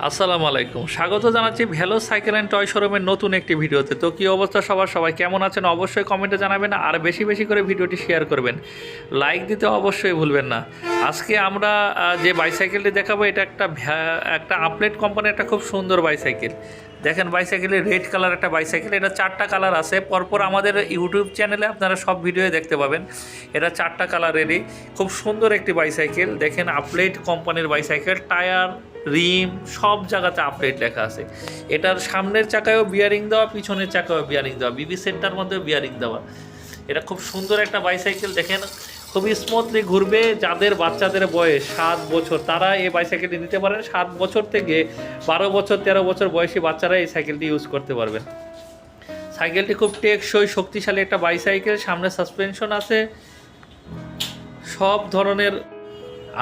আসসালামু আলাইকুম, স্বাগত জানাচ্ছি ভেলো সাইকেল অ্যান্ড টয় শোরুমের নতুন একটি ভিডিওতে। তো কী অবস্থা সবাই কেমন আছেন অবশ্যই কমেন্টে জানাবেন, আর বেশি বেশি করে ভিডিওটি শেয়ার করবেন, লাইক দিতে অবশ্যই ভুলবেন না। আজকে আমরা যে বাইসাইকেলটি দেখাবো এটা একটা আপলেট কোম্পানির একটা খুব সুন্দর বাইসাইকেল। দেখেন বাইসাইকেলের রেড কালার একটা বাইসাইকেল, এটা 4টা কালার আছে পরপর। আমাদের ইউটিউব চ্যানেলে আপনারা সব ভিডিও দেখতে পাবেন। এটা 4টা কালারেরই খুব সুন্দর একটি বাইসাইকেল। দেখেন আপলেট কোম্পানির বাইসাইকেল, টায়ার রিম সব জায়গাতে আপডেট লেখা আছে। এটার সামনের চাকায়ও বিয়ারিং দেওয়া, পিছনের চাকায়ও বিয়ারিং দেওয়া, বিবি সেন্টার মধ্যেও বিয়ারিং দেওয়া। এটা খুব সুন্দর একটা বাইসাইকেল। দেখেন খুবই স্মুথলি ঘুরবে। যাদের বাচ্চাদের বয়স 7 বছর তারা এই বাইসাইকেলটি নিতে পারেন। 7 বছর থেকে 12 বছর 13 বছর বয়সী বাচ্চারা এই সাইকেলটি ইউজ করতে পারবেন। সাইকেলটি খুব টেকসই শক্তিশালী একটা বাইসাইকেল। সামনে সাসপেনশন আছে। সব ধরনের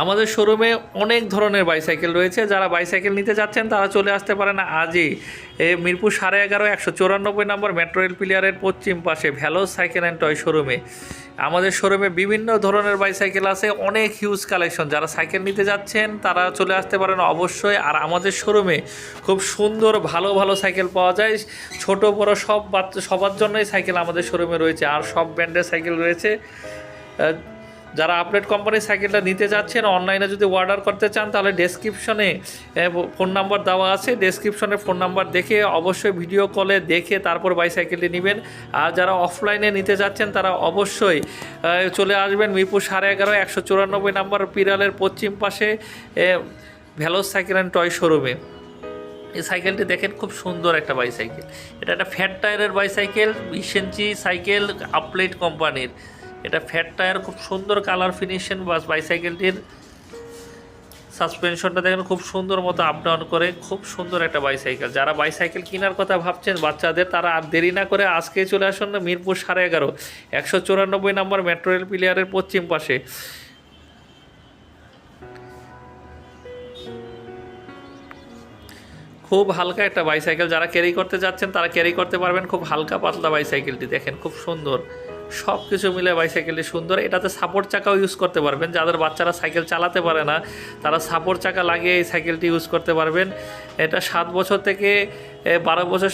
আমাদের শোরুমে অনেক ধরনের বাইসাইকেল রয়েছে। যারা বাইসাইকেল নিতে যাচ্ছেন তারা চলে আসতে পারেন আজই মিরপুর 11.5 194 নম্বর মেট্রো রেল পিলারের পশ্চিম পাশে ভেলো সাইকেল অ্যান্ড টয় শোরুমে। আমাদের শোরুমে বিভিন্ন ধরনের বাইসাইকেল আছে, অনেক হিউজ কালেকশন। যারা সাইকেল নিতে যাচ্ছেন তারা চলে আসতে পারেন অবশ্যই। আর আমাদের শোরুমে খুব সুন্দর ভালো ভালো সাইকেল পাওয়া যায়, ছোট বড় সবার জন্যই সাইকেল আমাদের শোরুমে রয়েছে। আর সব ব্র্যান্ডের সাইকেল রয়েছে। যারা আপডেট কোম্পানির সাইকেলটা নিতে যাচ্ছেন, অনলাইনে যদি অর্ডার করতে চান তাহলে ডেসক্রিপশনে ফোন নাম্বার দেওয়া আছে। ডেসক্রিপশনে ফোন নাম্বার দেখে অবশ্যই ভিডিও কলে দেখে তারপর বাইসাইকেলটি নেবেন। আর যারা অফলাইনে নিতে যাচ্ছেন তারা অবশ্যই চলে আসবেন মিরপুর 11.5 194 নম্বর পিরালের পশ্চিম পাশে ভেলো সাইকেল অ্যান্ড টয় শোরুমে। এই সাইকেলটি দেখেন খুব সুন্দর একটা বাইসাইকেল। এটা একটা ফ্যাট টায়ারের বাইসাইকেল, 20 ইঞ্চি সাইকেল, আপলেট কোম্পানির। এটা ফ্যাট টায়ার, খুব সুন্দর কালার ফিনিশন বাইসাইকেলটির। সাসপেনশনটা দেখেন খুব সুন্দর মতো আপ ডাউন করে, খুব সুন্দর একটা বাইসাইকেল। যারা বাইসাইকেল কেনার কথা ভাবছেন বাচ্চাদের, তারা আর দেরি না করে আজকেই চলে আসুন না মিরপুর 11.5 194 নম্বর মেট্রো রেল পিলারের পশ্চিম পাশে। খুব হালকা একটা বাইসাইকেল, যারা ক্যারি করতে যাচ্ছেন তারা ক্যারি করতে পারবেন। খুব হালকা পাতলা বাইসাইকেলটি দেখেন খুব সুন্দর, সব কিছু মিলে বাইসাইকেলটি সুন্দর। এটাতে সাপোর্ট চাকাও ইউজ করতে পারবেন। যাদের বাচ্চারা সাইকেল চালাতে পারে না তারা সাপোর্ট চাকা লাগিয়ে এই সাইকেলটি ইউজ করতে পারবেন। এটা 7 বছর থেকে 12 বছর,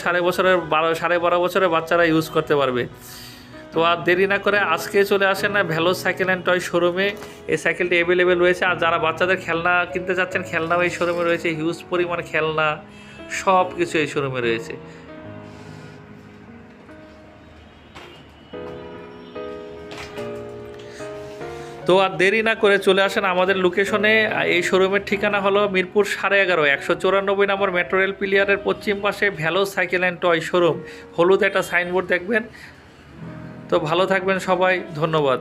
12.5 বছরের বাচ্চারা ইউজ করতে পারবে। তো আর দেরি না করে আজকে চলে আসেন না ভেলো সাইকেল অ্যান্ড টয় শোরুমে। এই সাইকেলটি অ্যাভেলেবেল রয়েছে। আর যারা বাচ্চাদের খেলনা কিনতে যাচ্ছেন, খেলনাও এই শোরুমে রয়েছে। হিউজ পরিমাণ খেলনা সব কিছু এই শোরুমে রয়েছে। তো আর দেরি না করে চলে আসেন আমাদের লোকেশনে। এই শোরুমের ঠিকানা হলো মিরপুর 11.5 194 নম্বর মেট্রো রেল পিলারের পশ্চিম পাশে ভেলো সাইকেল অ্যান্ড টয় শোরুম। হলুদ একটা সাইনবোর্ড দেখবেন। তো ভালো থাকবেন সবাই, ধন্যবাদ।